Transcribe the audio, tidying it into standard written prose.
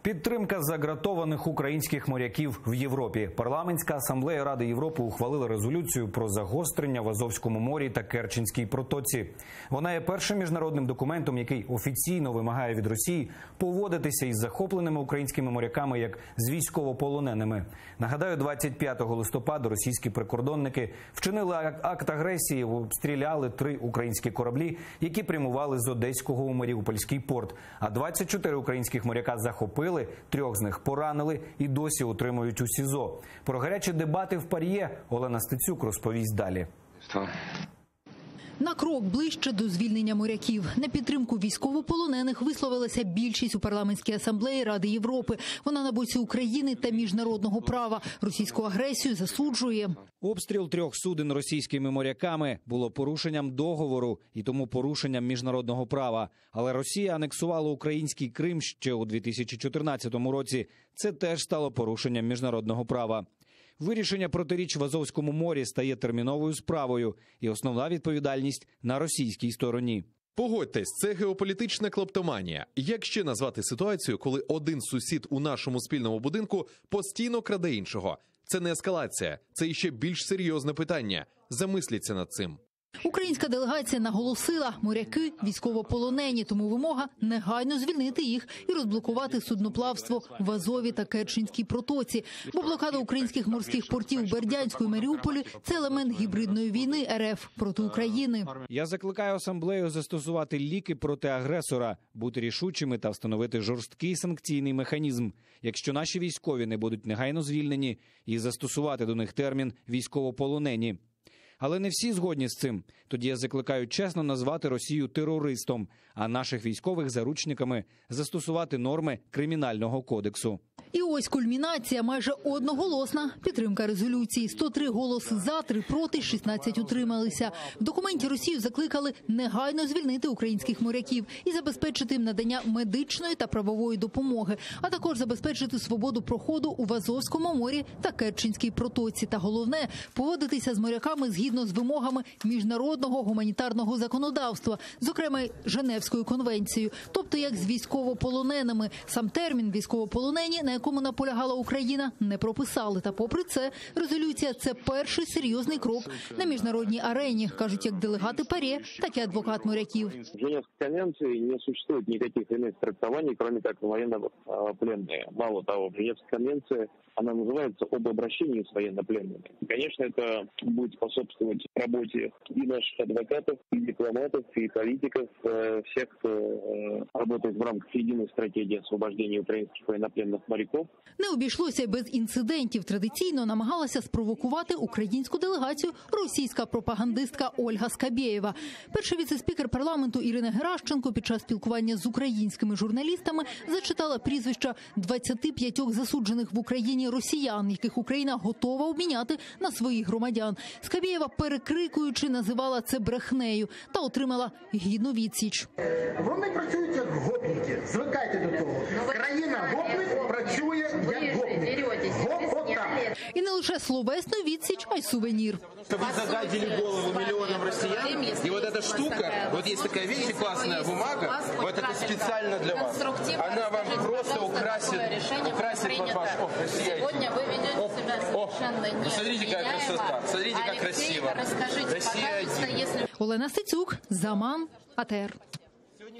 Підтримка загратованих українських моряків в Європі. Парламентська асамблея Ради Європи ухвалила резолюцію про загострення в Азовському морі та Керченській протоці. Вона є першим міжнародним документом, який офіційно вимагає від Росії поводитися із захопленими українськими моряками як з військовополоненими. Нагадаю, 25 листопада російські прикордонники вчинили акт агресії, обстріляли 3 українські кораблі, які прямували з Одеського у Маріупольський порт. А 24 українських моряка захопили, 3 з них поранили і досі утримують у СІЗО. Про гарячі дебати в ПАРЄ Олена Стецюк розповість далі. На крок ближче до звільнення моряків. На підтримку військовополонених висловилася більшість у парламентській асамблеї Ради Європи. Вона на боці України та міжнародного права. Російську агресію засуджує. Обстріл 3 суден російськими моряками було порушенням договору і тому порушенням міжнародного права. Але Росія анексувала український Крим ще у 2014 році. Це теж стало порушенням міжнародного права. Вирішення протиріч в Азовському морі стає терміновою справою, і основна відповідальність на російській стороні. Погодьтесь, це геополітична клептоманія. Як ще назвати ситуацію, коли один сусід у нашому спільному будинку постійно краде іншого? Це не ескалація, це іще більш серйозне питання. Замисліться над цим. Українська делегація наголосила, моряки – військовополонені, тому вимога – негайно звільнити їх і розблокувати судноплавство в Азові та Керченській протоці. Бо блокада українських морських портів Бердянську і Маріуполі – це елемент гібридної війни РФ проти України. Я закликаю асамблею застосувати ліки проти агресора, бути рішучими та встановити жорсткий санкційний механізм, якщо наші військові не будуть негайно звільнені, і застосувати до них термін «військовополонені». Але не всі згодні з цим. Тоді я закликаю чесно назвати Росію терористом, а наших військових заручниками застосувати норми Кримінального кодексу. І ось кульмінація, майже одноголосна підтримка резолюції. 103 голоси за, 3 проти, 16 утрималися. В документі Росію закликали негайно звільнити українських моряків і забезпечити їм надання медичної та правової допомоги, а також забезпечити свободу проходу у Азовському морі та Керченській протоці. Та головне – поводитися з моряками згідно з вимогами міжнародного гуманітарного законодавства, зокрема Женевською конвенцією, тобто як з військовополоненими. Сам термін «військовополонені», на якому наполягала Україна, не прописали. Та попри це, резолюція – це перший серйозний крок на міжнародній арені, кажуть як делегати ПАРЄ, так і адвокат моряків. В Женевской конвенции не существует никаких иных трактований, кроме как военнопленные. Мало того, в Женевской конвенции она называется «Об обращении с военнопленными». Конечно, это будет способствовать работе и наших адвокатов, и дипломатов, и политиков, всех, кто работает в рамках единой стратегии освобождения украинских военнопленных моряков. Не обійшлося й без інцидентів. Традиційно намагалася спровокувати українську делегацію російська пропагандистка Ольга Скабєєва. Перший віце-спікер парламенту Ірина Геращенко під час спілкування з українськими журналістами зачитала прізвища 25 засуджених в Україні росіян, яких Україна готова обміняти на своїх громадян. Скабєєва, перекрикуючи, називала це брехнею та отримала гідну відсіч. Вони працюють як гопники. Звикайте до того. Країна гопник працює як гопник. І не лише словесну відсіч, а й сувенір. Вы загадили голову миллионам россиян, и вот эта штука, вот есть такая вещь, классная бумага, вот это специально для вас. Она вам просто украсит ваш Россия. Сегодня вы ведете себя совершенно не. Смотрите, какая красота, смотрите, как красиво. Расскажите, пожалуйста, если... Олена Стецюк, Заман, АТР.